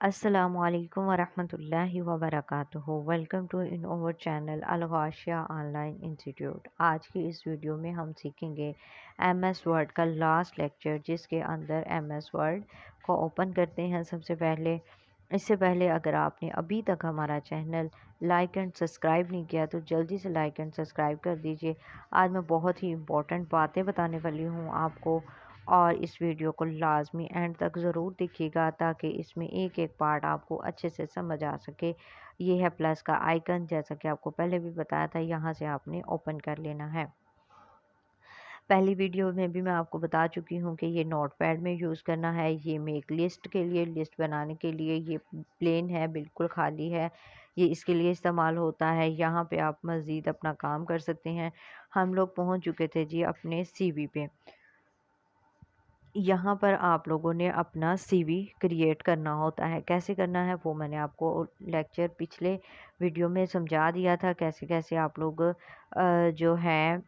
अस्सलामुअलैकुम वरहमतुल्लाहि वबरकातुहू। Welcome to in over channel अलगाशिया ऑनलाइन इंस्टीट्यूट। आज की इस वीडियो में हम सीखेंगे एमएस वर्ड का लास्ट लेक्चर, जिसके अंदर एमएस वर्ड को ओपन करते हैं। इससे पहले अगर आपने अभी तक हमारा चैनल लाइक एंड सब्सक्राइब नहीं किया तो जल्दी से लाइक एंड सब्सक्राइब कर दीजिए। आज मैं बहुत ही इम्पोर्टेंट बातें बताने वाली हूँ आपको, और इस वीडियो को लाजमी एंड तक ज़रूर देखिएगा ताकि इसमें एक एक पार्ट आपको अच्छे से समझ आ सके। ये है प्लस का आइकन, जैसा कि आपको पहले भी बताया था, यहाँ से आपने ओपन कर लेना है। पहली वीडियो में भी मैं आपको बता चुकी हूँ कि ये नोटपैड में यूज़ करना है। ये मैं एक लिस्ट के लिए, लिस्ट बनाने के लिए, ये प्लेन है, बिल्कुल खाली है, ये इसके लिए इस्तेमाल होता है। यहाँ पे आप मज़ीद अपना काम कर सकते हैं। हम लोग पहुँच चुके थे जी अपने सीवी पे। यहाँ पर आप लोगों ने अपना सीवी क्रिएट करना होता है। कैसे करना है वो मैंने आपको लेक्चर पिछले वीडियो में समझा दिया था, कैसे कैसे आप लोग जो है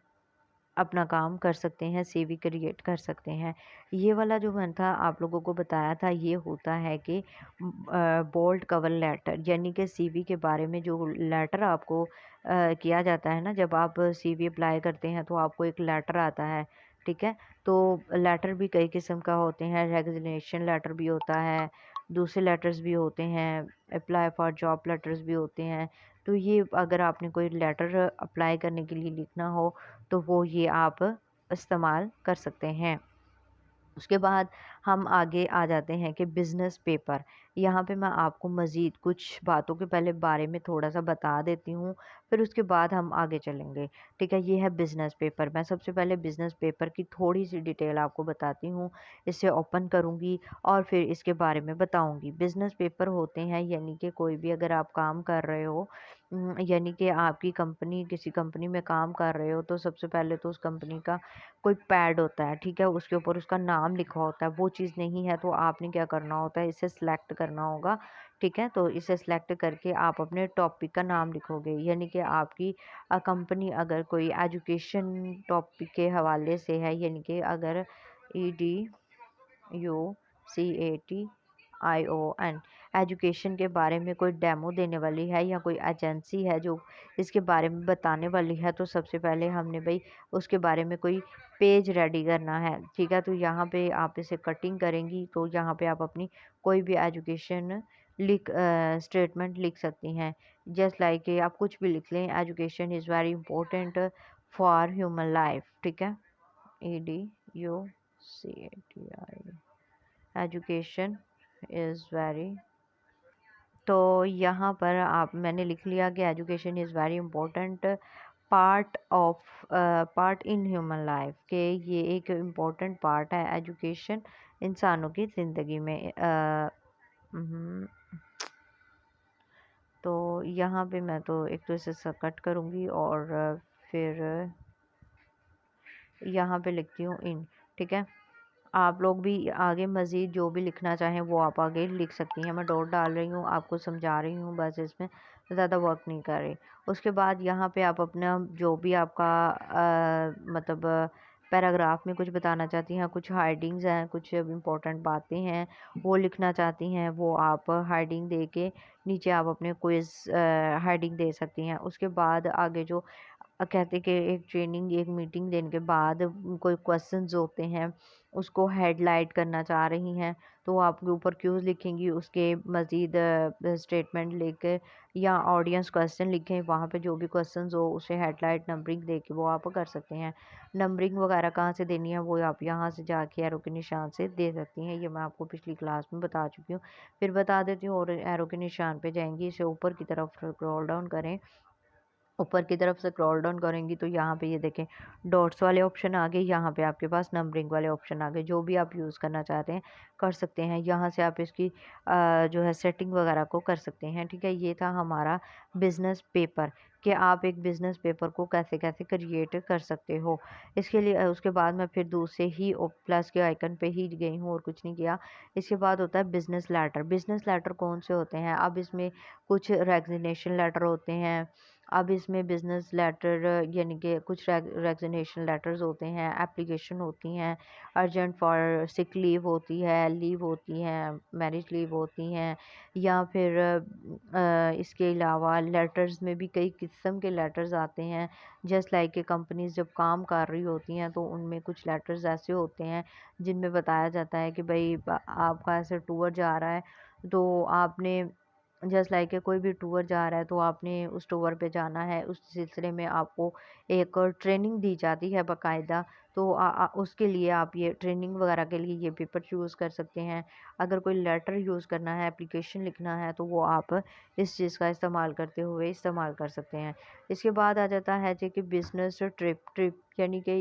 अपना काम कर सकते हैं, सीवी क्रिएट कर सकते हैं। ये वाला जो मैंने था आप लोगों को बताया था, ये होता है कि बोल्ड कवर लेटर, यानी कि सीवी के बारे में जो लेटर आपको किया जाता है ना, जब आप सीवी अप्लाई करते हैं तो आपको एक लेटर आता है। ठीक है, तो लेटर भी कई किस्म का होते हैं। रेजिग्नेशन लेटर भी होता है, दूसरे लेटर्स भी होते हैं, अप्लाई फॉर जॉब लेटर्स भी होते हैं। तो ये अगर आपने कोई लेटर अप्लाई करने के लिए लिखना हो तो वो ये आप इस्तेमाल कर सकते हैं। उसके बाद हम आगे आ जाते हैं कि बिज़नेस पेपर। यहाँ पे मैं आपको मज़ीद कुछ बातों के पहले बारे में थोड़ा-सा बता देती हूँ, फिर उसके बाद हम आगे चलेंगे। ठीक है, ये है बिज़नेस पेपर। मैं सबसे पहले बिज़नेस पेपर की थोड़ी-सी डिटेल आपको बताती हूँ। इसे ओपन करूँगी और फिर इसके बारे में बताऊँगी। बिज़नेस पेपर होते हैं, यानी कि कोई भी अगर आप काम कर रहे हो, यानी कि आपकी कंपनी किसी कंपनी में काम कर रहे हो, तो सबसे पहले तो उस कंपनी का कोई पैड होता है, ठीक है? उसके ऊपर उसका नाम लिखा होता है। वो चीज़ नहीं है तो आपने क्या करना होता है, इसे सिलेक्ट करना होगा, ठीक है? तो इसे सिलेक्ट करके आप अपने टॉपिक का नाम लिखोगे, यानी कि आपकी कंपनी अगर कोई एजुकेशन टॉपिक के हवाले से है, यानी कि अगर EDUCATION एजुकेशन के बारे में कोई डेमो देने वाली है, या कोई एजेंसी है जो इसके बारे में बताने वाली है, तो सबसे पहले हमने भाई उसके बारे में कोई पेज रेडी करना है। ठीक है, तो यहाँ पे आप इसे कटिंग करेंगी तो यहाँ पे आप अपनी कोई भी एजुकेशन स्टेटमेंट लिख सकती हैं। जस्ट लाइक कि आप कुछ भी लिख लें, education is very important for human life. ठीक है, EDUCATI एजुकेशन इज़ वेरी, तो यहाँ पर आप मैंने लिख लिया कि education is very important part in human life, के ये एक इम्पोर्टेंट पार्ट है एजुकेशन इंसानों की ज़िंदगी में। हम्म, तो यहाँ पे मैं तो एक तो इसे कट करूँगी और फिर यहाँ पे लिखती हूँ इन। ठीक है, आप लोग भी आगे मज़ीद जो भी लिखना चाहें वो आप आगे लिख सकती हैं। मैं डॉट डाल रही हूँ, आपको समझा रही हूँ, बस इसमें ज़्यादा वर्क नहीं कर रही। उसके बाद यहाँ पे आप अपना जो भी आपका मतलब पैराग्राफ में कुछ बताना चाहती हैं, कुछ हाइडिंग्स हैं, कुछ इम्पोर्टेंट बातें हैं, वो लिखना चाहती हैं, वो आप हाइडिंग दे के नीचे आप अपने क्विज़ हाइडिंग दे सकती हैं। उसके बाद आगे जो कहते कि एक ट्रेनिंग, एक मीटिंग देने के बाद कोई क्वेश्चंस होते हैं, उसको हेडलाइट करना चाह रही हैं, तो वो आपके ऊपर क्यूज लिखेंगी, उसके मज़ीद स्टेटमेंट लेकर या ऑडियंस क्वेश्चन लिखें, वहाँ पे जो भी क्वेश्चंस हो उसे हेडलाइट नंबरिंग दे के वो आप कर सकते हैं। नंबरिंग वगैरह कहाँ से देनी है वो आप यहाँ से जाके एरो के निशान से दे सकती हैं। ये मैं आपको पिछली क्लास में बता चुकी हूँ, फिर बता देती हूँ। और एरो के निशान पे जाएंगी, इसे ऊपर की तरफ स्क्रॉल डाउन करें। ऊपर की तरफ से स्क्रॉल डाउन करेंगी तो यहाँ पे ये देखें डॉट्स वाले ऑप्शन आ गए, यहाँ पे आपके पास नंबरिंग वाले ऑप्शन आ गए। जो भी आप यूज़ करना चाहते हैं कर सकते हैं, यहाँ से आप इसकी जो है सेटिंग वगैरह को कर सकते हैं। ठीक है, ये था हमारा बिज़नेस पेपर, कि आप एक बिज़नेस पेपर को कैसे कैसे क्रिएट कर सकते हो। इसके लिए उसके बाद मैं फिर दूसरे ही प्लस के आइकन पे ही गई हूँ और कुछ नहीं किया। इसके बाद होता है बिज़नेस लेटर। बिज़नेस लेटर कौन से होते हैं? अब इसमें कुछ रेजिग्नेशन लेटर होते हैं, अब इसमें बिज़नेस लेटर यानी कि कुछ रेज़िग्नेशन लेटर्स होते हैं, एप्लीकेशन होती हैं, अर्जेंट फॉर सिक लीव होती है, लीव होती हैं, मैरिज लीव होती हैं, या फिर इसके अलावा लेटर्स में भी कई किस्म के लेटर्स आते हैं। जस्ट लाइक कि कंपनीज़ जब काम कर रही होती हैं तो उनमें कुछ लेटर्स ऐसे होते हैं जिनमें बताया जाता है कि भई आपका ऐसे टूर जा रहा है, तो आपने जस्ट लाइक कोई भी टूर जा रहा है तो आपने उस टूर पे जाना है, उस सिलसिले में आपको एक ट्रेनिंग दी जाती है बाकायदा। तो उसके लिए आप ये ट्रेनिंग वगैरह के लिए ये पेपर यूज़ कर सकते हैं। अगर कोई लेटर यूज़ करना है, एप्लीकेशन लिखना है, तो वो आप इस चीज़ का इस्तेमाल करते हुए इस्तेमाल कर सकते हैं। इसके बाद आ जाता है जो कि बिज़नेस ट्रिप ट्रिप यानी कि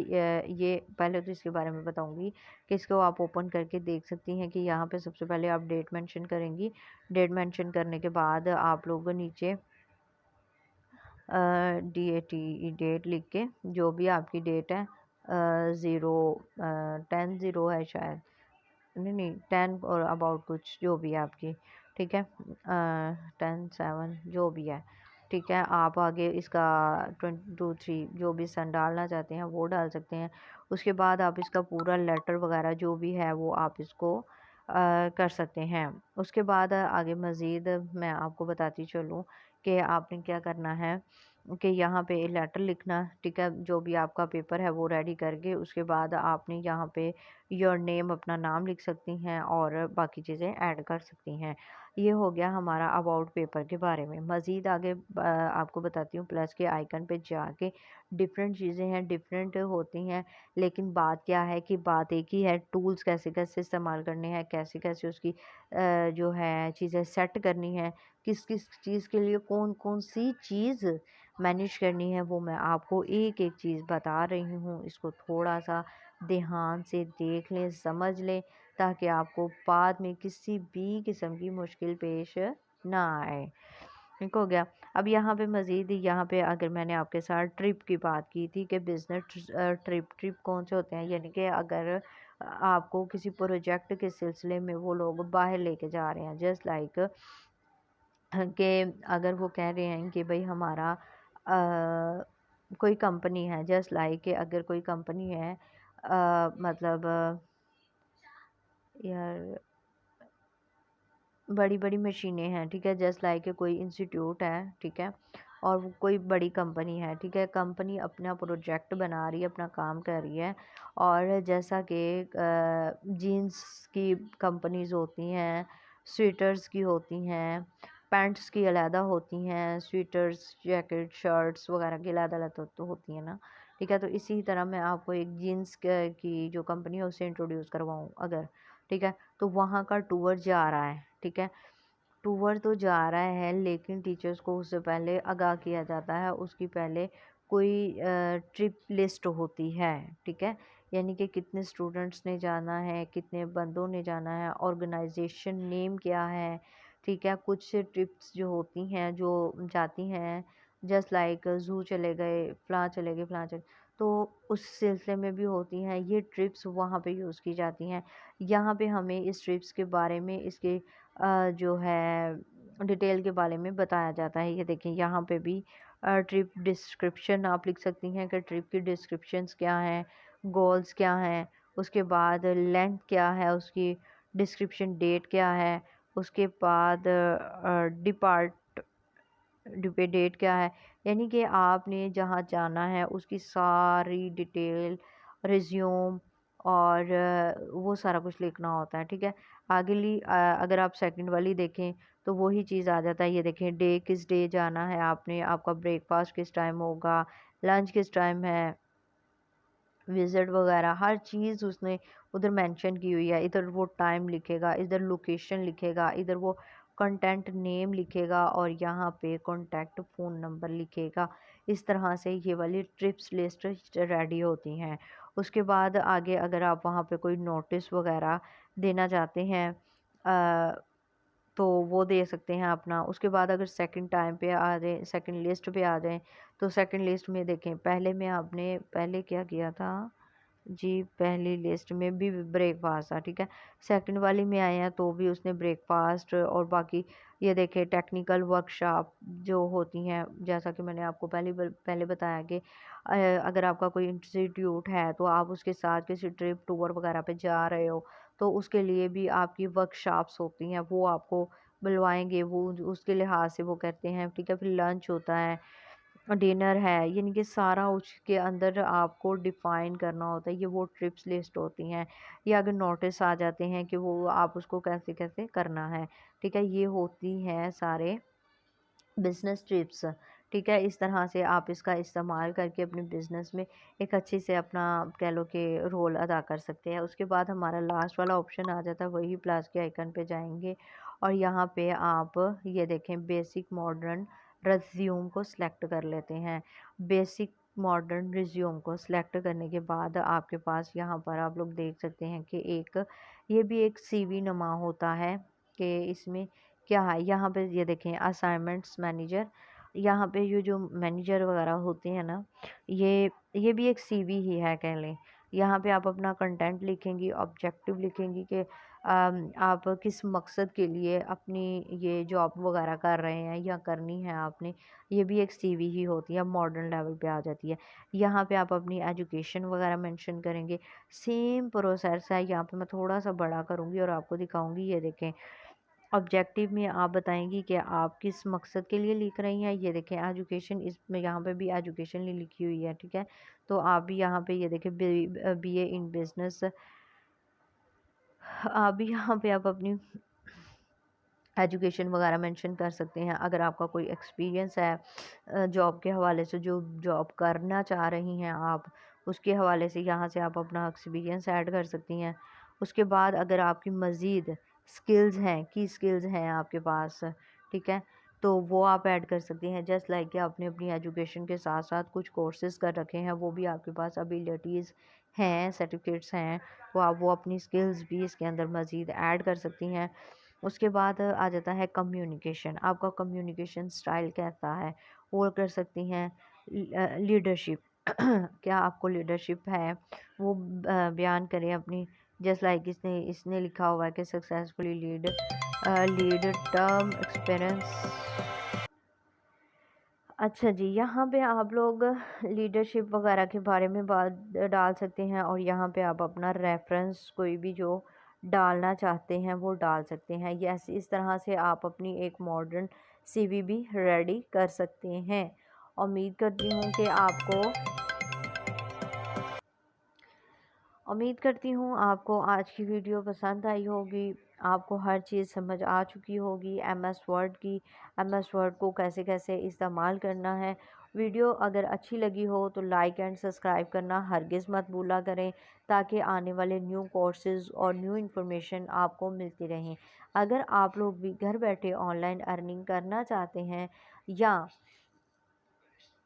ये पहले तो इसके बारे में बताऊँगी कि इसको आप ओपन करके देख सकती हैं कि यहाँ पे सबसे पहले आप डेट मेंशन करेंगी। डेट मेंशन करने के बाद आप लोग नीचे डेट लिख के जो भी आपकी डेट है, 10 है शायद, नहीं 10 और अबाउट कुछ जो भी है आपकी, ठीक है, 10/7 जो भी है, ठीक है। आप आगे इसका 22/3 जो भी सन डालना चाहते हैं वो डाल सकते हैं। उसके बाद आप इसका पूरा लेटर वगैरह जो भी है वो आप इसको कर सकते हैं। उसके बाद आगे मज़ीद मैं आपको बताती चलूँ कि आपने क्या करना है कि यहाँ पे लेटर लिखना, ठीक है, जो भी आपका पेपर है वो रेडी करके उसके बाद आपने यहाँ पे योर नेम अपना नाम लिख सकती हैं और बाकी चीज़ें ऐड कर सकती हैं। ये हो गया हमारा अबाउट पेपर के बारे में। मज़ीद आगे आपको बताती हूँ, प्लस के आइकन पे जाके डिफरेंट चीज़ें हैं, डिफरेंट होती हैं, लेकिन बात क्या है कि बात एक ही है, टूल्स कैसे-कैसे इस्तेमाल करने हैं, कैसे-कैसे उसकी जो है चीज़ें सेट करनी है, किस-किस चीज़ के लिए कौन-कौन सी चीज़ मैनेज करनी है, वो मैं आपको एक-एक चीज़ बता रही हूँ। इसको थोड़ा-सा ध्यान से देख लें, समझ लें, ताकि आपको बाद में किसी भी किस्म की मुश्किल पेश ना आए। ठीक हो गया। अब यहाँ पे मज़ीद यहाँ पे अगर मैंने आपके साथ ट्रिप की बात की थी कि बिज़नेस ट्रिप कौन से होते हैं, यानी कि अगर आपको किसी प्रोजेक्ट के सिलसिले में वो लोग बाहर लेके जा रहे हैं, जस्ट लाइक कि अगर वो कह रहे हैं कि भाई हमारा कोई कंपनी है, जस्ट लाइक कि अगर कोई कंपनी है, मतलब यार बड़ी-बड़ी मशीनें हैं, ठीक है, जस्ट लाइक कोई इंस्टीट्यूट है, ठीक है, और वो कोई बड़ी कंपनी है, ठीक है, कंपनी अपना प्रोजेक्ट बना रही है, अपना काम कर रही है, और जैसा कि जीन्स की कंपनीज़ होती हैं, स्वेटर्स की होती हैं, पैंट्स की अलहदा होती हैं, स्वेटर्स, जैकेट, शर्ट्स वगैरह की अलग-अलग तो होती हैं ना, ठीक है। तो इसी तरह मैं आपको एक जीन्स की जो कंपनी है उससे इंट्रोड्यूस करवाऊँ अगर, ठीक है, तो वहाँ का टूर जा रहा है, ठीक है। टूर तो जा रहा है लेकिन टीचर्स को उससे पहले आगाह किया जाता है, उसकी पहले कोई ट्रिप लिस्ट होती है, ठीक है। यानी कि कितने स्टूडेंट्स ने जाना है, कितने बंदों ने जाना है, ऑर्गेनाइजेशन नेम क्या है, ठीक है। कुछ ट्रिप्स जो होती हैं जो जाती हैं, जस्ट लाइक ज़ू चले गए, फलाँ चले गए, फलाँ चले, तो उस सिलसिले में भी होती हैं ये ट्रिप्स, वहाँ पे यूज़ की जाती हैं। यहाँ पे हमें इस ट्रिप्स के बारे में, इसके जो है डिटेल के बारे में बताया जाता है। ये देखें यहाँ पे भी ट्रिप डिस्क्रिप्शन आप लिख सकती हैं कि ट्रिप की डिस्क्रिप्शंस क्या हैं, गोल्स क्या हैं, उसके बाद लेंथ क्या है उसकी, डिस्क्रिप्शन डेट क्या है, उसके बाद डिपार्ट डेट क्या है, यानी कि आपने जहाँ जाना है उसकी सारी डिटेल, रिज्यूम और वो सारा कुछ लिखना होता है, ठीक है। अगर आप सेकंड वाली देखें तो वही चीज़ आ जाता है। ये देखें डे किस डे जाना है आपने, आपका ब्रेकफास्ट किस टाइम होगा, लंच किस टाइम है, विज़िट वगैरह हर चीज़ उसने उधर मेंशन की हुई है। इधर वो टाइम लिखेगा, इधर लोकेशन लिखेगा, इधर वो कंटेंट नेम लिखेगा और यहाँ पे कॉन्टैक्ट फ़ोन नंबर लिखेगा। इस तरह से ये वाली ट्रिप्स लिस्ट रेडी होती हैं। उसके बाद आगे अगर आप वहाँ पे कोई नोटिस वगैरह देना चाहते हैं, अ, तो वो दे सकते हैं अपना। उसके बाद अगर सेकंड टाइम पे आ जाएँ, सेकंड लिस्ट पे आ जाएँ, तो सेकंड लिस्ट में देखें, पहले में आपने पहले क्या किया था, जी, पहली लिस्ट में भी ब्रेकफ़ास्ट था, ठीक है। सेकंड वाली में आए हैं तो भी उसने ब्रेकफ़ास्ट और बाकी ये देखिए टेक्निकल वर्कशॉप जो होती हैं, जैसा कि मैंने आपको पहले बताया कि अगर आपका कोई इंस्टीट्यूट है तो आप उसके साथ किसी ट्रिप, टूर वगैरह पे जा रहे हो, तो उसके लिए भी आपकी वर्कशॉप्स होती हैं, वो आपको बुलवाएँगे, वो उसके लिहाज़ से वो कहते हैं, ठीक है। फिर लंच होता है, डिनर है, यानी कि सारा उसके अंदर आपको डिफ़ाइन करना होता है। ये वो ट्रिप्स लिस्ट होती हैं, या अगर नोटिस आ जाते हैं कि वो आप उसको कैसे-कैसे करना है, ठीक है? ये होती हैं सारे बिज़नेस ट्रिप्स, ठीक है? इस तरह से आप इसका इस्तेमाल करके अपने बिज़नेस में एक अच्छे से अपना कह लो कि रोल अदा कर सकते हैं। उसके बाद हमारा लास्ट वाला ऑप्शन आ जाता है, वही प्लस के आइकन पे जाएँगे और यहाँ पे आप ये देखें बेसिक मॉडर्न रिज़्यूम को सिलेक्ट कर लेते हैं। बेसिक मॉडर्न रिज़्यूम को सिलेक्ट करने के बाद आपके पास यहाँ पर आप लोग देख सकते हैं कि एक ये भी एक सीवी नुमा होता है कि इसमें क्या है। यहाँ पे ये देखें असाइनमेंट्स मैनेजर, यहाँ पे ये जो मैनेजर वगैरह होते हैं ना, ये भी एक सीवी ही है कह लें। यहाँ पे आप अपना कंटेंट लिखेंगी, ऑब्जेक्टिव लिखेंगी कि आप किस मकसद के लिए अपनी ये जॉब वगैरह कर रहे हैं या करनी है आपने। ये भी एक सीवी ही होती है, मॉडर्न लेवल पे आ जाती है। यहाँ पे आप अपनी एजुकेशन वगैरह मेंशन करेंगे। सेम प्रोसेस है, यहाँ पे मैं थोड़ा सा बड़ा करूँगी और आपको दिखाऊंगी। ये देखें ऑब्जेक्टिव में आप बताएँगी कि आप किस मकसद के लिए लिख रही हैं। ये देखें एजुकेशन, इसमें यहाँ पे भी एजुकेशन लिखी हुई है, ठीक है। तो आप भी यहाँ पे ये देखें बीए इन बिज़नेस, आप भी यहाँ पे आप अपनी एजुकेशन वगैरह मेंशन कर सकते हैं। अगर आपका कोई एक्सपीरियंस है जॉब के हवाले से, जो जॉब करना चाह रही हैं आप, उसके हवाले से यहाँ से आप अपना एक्सपीरियंस ऐड कर सकती हैं। उसके बाद अगर आपकी मज़ीद स्किल्स हैं, की स्किल्स हैं आपके पास, ठीक है, तो वो आप ऐड कर सकती हैं। जस्ट लाइक कि आपने अपनी एजुकेशन के साथ साथ कुछ कोर्सेज़ कर रखे हैं, वो भी आपके पास एबिलिटीज़ हैं, सर्टिफिकेट्स हैं, तो आप वो अपनी स्किल्स भी इसके अंदर मज़ीद ऐड कर सकती हैं। उसके बाद आ जाता है कम्युनिकेशन, आपका कम्युनिकेशन स्टाइल कैसा है, वो कर सकती हैं। लीडरशिप क्या आपको लीडरशिप है, वो बयान करें अपनी। जस्ट लाइक इसने इसने लिखा हुआ है कि सक्सेसफुली लीड टर्म एक्सपीरियंस। अच्छा जी, यहाँ पे आप लोग लीडरशिप वगैरह के बारे में बात डाल सकते हैं और यहाँ पे आप अपना रेफरेंस कोई भी जो डालना चाहते हैं वो डाल सकते हैं। यस, इस तरह से आप अपनी एक मॉडर्न सीवी भी रेडी कर सकते हैं। उम्मीद करती हूँ कि आपको उम्मीद करती हूँ आपको आज की वीडियो पसंद आई होगी, आपको हर चीज़ समझ आ चुकी होगी एमएस वर्ड की, एमएस वर्ड को कैसे कैसे इस्तेमाल करना है। वीडियो अगर अच्छी लगी हो तो लाइक एंड सब्सक्राइब करना हरगिज़ मत भूला करें, ताकि आने वाले न्यू कोर्सेज़ और न्यू इन्फॉर्मेशन आपको मिलती रहें। अगर आप लोग भी घर बैठे ऑनलाइन अर्निंग करना चाहते हैं, या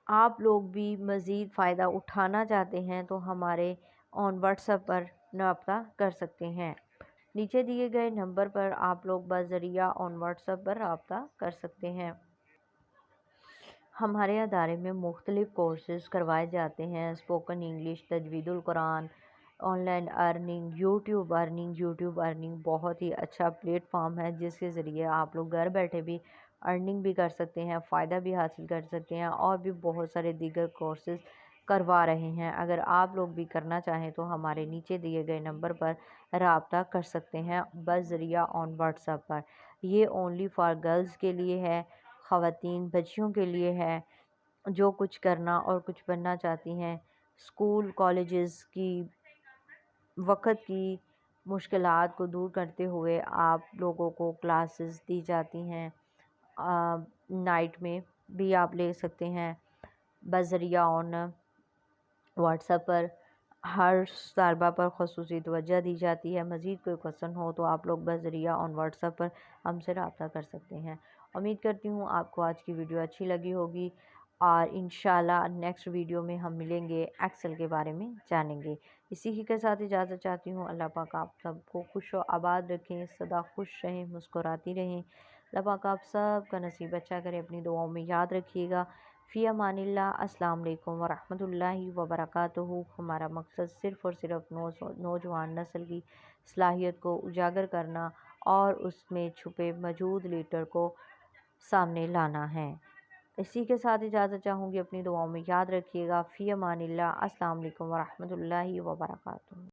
आप लोग भी मज़ीद फ़ायदा उठाना चाहते हैं, तो हमारे ऑन व्हाट्सएप पर रब्ता कर सकते हैं। नीचे दिए गए नंबर पर आप लोग बज़रिया ऑन व्हाट्सएप पर रब्ता कर सकते हैं। हमारे अदारे में मुख्तलिफ़ कोर्सेज़ करवाए जाते हैं। स्पोकन इंग्लिश, तजवीदुल कुरान, ऑनलाइन अर्निंग, यूट्यूब अर्निंग बहुत ही अच्छा प्लेटफॉर्म है, जिसके ज़रिए आप लोग घर बैठे भी अर्निंग भी कर सकते हैं, फ़ायदा भी हासिल कर सकते हैं और भी बहुत सारे दीगर कोर्सेज़ करवा रहे हैं। अगर आप लोग भी करना चाहें तो हमारे नीचे दिए गए नंबर पर रब्ता कर सकते हैं, बज़रिया ऑन व्हाट्सएप पर। ये ओनली फ़ॉर गर्ल्स के लिए है, ख़वातीन बच्चियों के लिए है, जो कुछ करना और कुछ बनना चाहती हैं। स्कूल कॉलेजेस की वक़्त की मुश्किलात को दूर करते हुए आप लोगों को क्लासेस दी जाती हैं। नाइट में भी आप ले सकते हैं। बज़रिया ऑन व्हाट्सएप पर हर तलबा पर ख़ुसूसी तवज्जो दी जाती है। मज़ीद कोई क्वेश्चन हो तो आप लोग बज़रिया ऑन व्हाट्सएप पर हमसे रब्ता कर सकते हैं। उम्मीद करती हूँ आपको आज की वीडियो अच्छी लगी होगी और इंशाल्लाह नेक्स्ट वीडियो में हम मिलेंगे, एक्सेल के बारे में जानेंगे। इसी ही के साथ इजाज़त चाहती हूँ। अल्लाह पाक आप सबको खुश व आबाद रखें, सदा खुश रहें, मुस्कुराती रहें। अल्लाह पाक आप सब का नसीब अच्छा करें। अपनी दुआओं में याद रखिएगा। फ़ी अमानिल्लाह। अस्सलाम वालेकुम वरहमतुल्लाहि वबरकातुहू। हमारा मकसद सिर्फ़ और सिर्फ नौजवान नस्ल की सलाहियत को उजागर करना और उसमें छुपे मौजूद लीडर को सामने लाना है। इसी के साथ इजाज़त चाहूँगी, अपनी दुआओं में याद रखिएगा। फ़ी अमानिल्लाह। अस्सलाम वालेकुम वरहमतुल्लाहि वबरकातुहू।